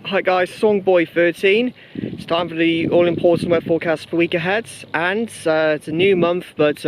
Hi guys, Songboy13. It's time for the all-important weather forecast for the week ahead, and it's a new month, but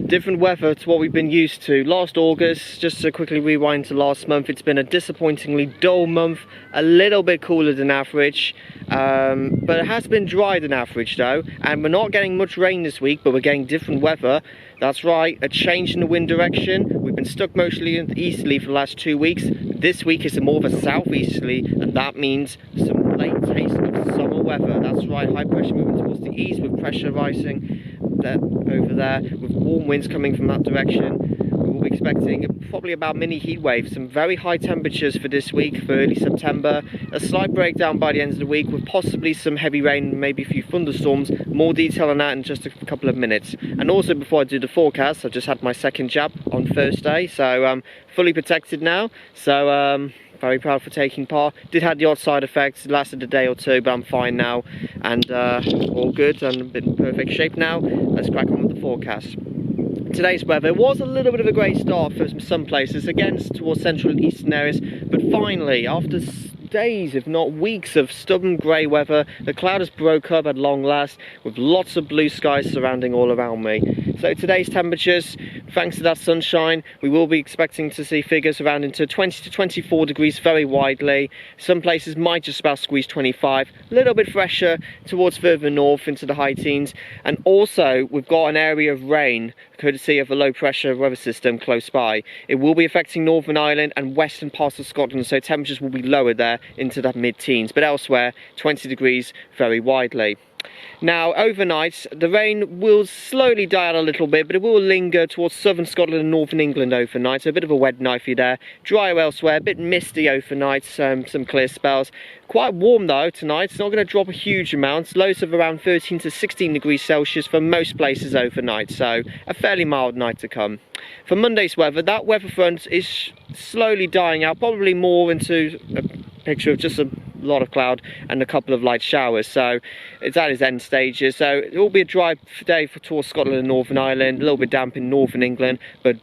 different weather to what we've been used to. Last August, just to quickly rewind to last month, it's been a disappointingly dull month, a little bit cooler than average, but it has been drier than average though, and we're not getting much rain this week, but we're getting different weather. That's right, a change in the wind direction. We've been stuck mostly in the easterly for the last 2 weeks. This week is more of a southeasterly, and that means some late taste of summer weather. That's right, high pressure moving towards the east with pressure rising over there, with warm winds coming from that direction. We'll be expecting probably about mini heat waves, some very high temperatures for this week, for early September. A slight breakdown by the end of the week with possibly some heavy rain, maybe a few thunderstorms. More detail on that in just a couple of minutes. And also, before I do the forecast, I've just had my second jab on Thursday, so I'm fully protected now. So very proud for taking part. Did have the odd side effects, it lasted a day or two, but I'm fine now, and all good and in perfect shape now. Let's crack on with the forecast. Today's weather was a little bit of a great start for some places, again towards central and eastern areas, but finally, after days if not weeks of stubborn grey weather, the cloud has broke up at long last, with lots of blue skies surrounding all around me. So today's temperatures, thanks to that sunshine, we will be expecting to see figures around into 20 to 24 degrees very widely. Some places might just about squeeze 25, a little bit fresher towards further north into the high teens. And also we've got an area of rain courtesy of a low pressure weather system close by. It will be affecting Northern Ireland and western parts of Scotland, so temperatures will be lower there into the mid-teens, but elsewhere 20 degrees very widely. Now overnight the rain will slowly die out a little bit, but it will linger towards southern Scotland and northern England overnight, so a bit of a wet knifey there. Drier elsewhere, a bit misty overnight, some clear spells. Quite warm though tonight, it's not going to drop a huge amount. Lows of around 13 to 16 degrees Celsius for most places overnight, so a fairly mild night to come. For Monday's weather, that weather front is slowly dying out, probably more into a picture of just a lot of cloud and a couple of light showers, so it's at its end stages. So it will be a dry day towards Scotland and Northern Ireland, a little bit damp in northern England, but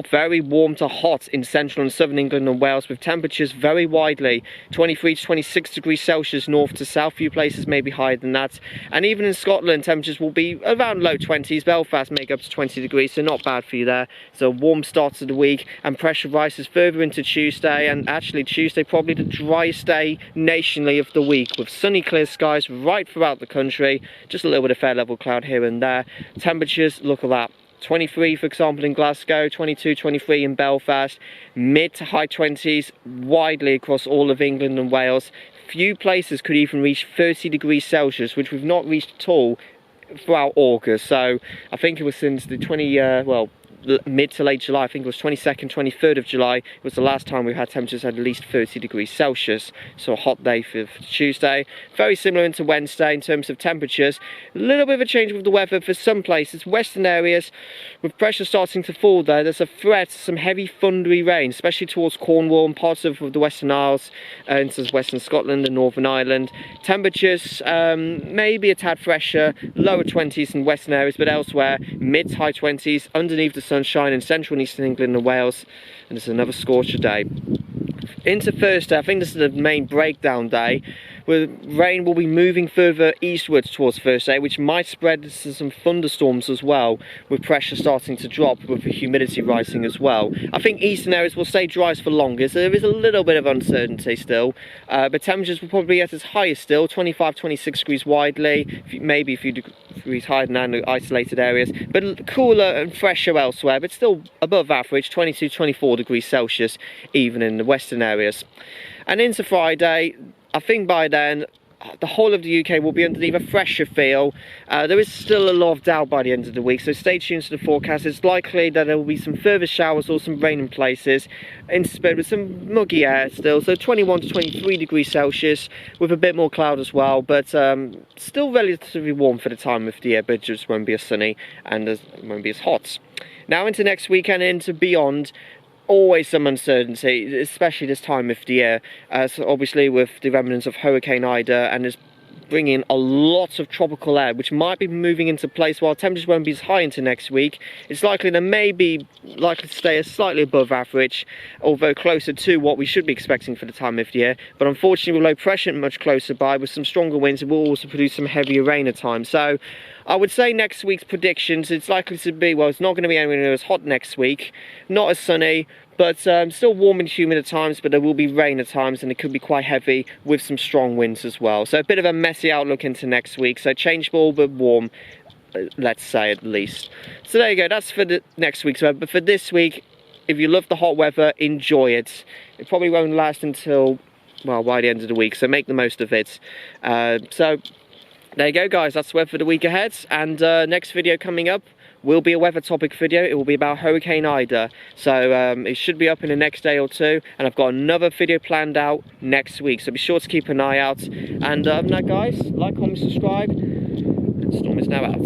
very warm to hot in central and southern England and Wales, with temperatures very widely 23 to 26 degrees Celsius north to south, few places maybe higher than that. And even in Scotland temperatures will be around low 20s. Belfast make up to 20 degrees, so not bad for you there. So a warm start to the week, and pressure rises further into Tuesday, and actually Tuesday probably the driest day nationally of the week, with sunny clear skies right throughout the country, just a little bit of fair level cloud here and there. Temperatures, look at that, 23 for example in Glasgow, 22, 23 in Belfast, mid to high 20s widely across all of England and Wales. Few places could even reach 30 degrees Celsius, which we've not reached at all throughout August. So I think it was since the mid to late July, I think it was 22nd, 23rd of July, it was the last time we had temperatures at least 30 degrees Celsius. So a hot day for Tuesday. Very similar into Wednesday in terms of temperatures. A little bit of a change with the weather for some places. Western areas, with pressure starting to fall there, there's a threat to some heavy thundery rain, especially towards Cornwall and parts of the Western Isles, into Western Scotland and Northern Ireland. Temperatures maybe a tad fresher, lower 20s in western areas, but elsewhere mid to high 20s underneath the sunshine in central and eastern England and Wales. And it's another scorcher day. Into Thursday, I think this is the main breakdown day, where rain will be moving further eastwards towards Thursday, which might spread to some thunderstorms as well, with pressure starting to drop, with the humidity rising as well. I think eastern areas will stay dry for longer, so there is a little bit of uncertainty still, but temperatures will probably be at its highest still, 25, 26 degrees widely, maybe a few degrees higher than that in isolated areas, but cooler and fresher elsewhere, but still above average, 22, 24 degrees Celsius even in the western areas. And into Friday, I think by then the whole of the UK will be underneath a fresher feel. There is still a lot of doubt by the end of the week, so stay tuned to the forecast. It's likely that there will be some further showers or some rain in places, interspersed with some muggy air still, so 21 to 23 degrees Celsius with a bit more cloud as well, but still relatively warm for the time of the year, but just won't be as sunny and it won't be as hot. Now into next weekend, into beyond, always some uncertainty, especially this time of the year. So obviously with the remnants of Hurricane Ida, and there's bringing a lot of tropical air, which might be moving into place. While temperatures won't be as high into next week, it's likely to likely to stay slightly above average, although closer to what we should be expecting for the time of year. But unfortunately, with low pressure much closer by, with some stronger winds, it will also produce some heavier rain at times. So I would say next week's predictions, it's likely to be, well, it's not going to be anywhere near as hot next week, not as sunny, but still warm and humid at times, but there will be rain at times, and it could be quite heavy with some strong winds as well. So a bit of a messy outlook into next week, so changeable but warm, let's say, at least. So there you go, that's for the next week's weather. But for this week, if you love the hot weather, enjoy it. It probably won't last until, well, by the end of the week, so make the most of it. So there you go, guys, that's the weather for the week ahead, and next video coming up will be a weather topic video. It will be about Hurricane Ida, so it should be up in the next day or two, and I've got another video planned out next week, so be sure to keep an eye out. And other than that, guys, like, comment, subscribe, and Storm is now out.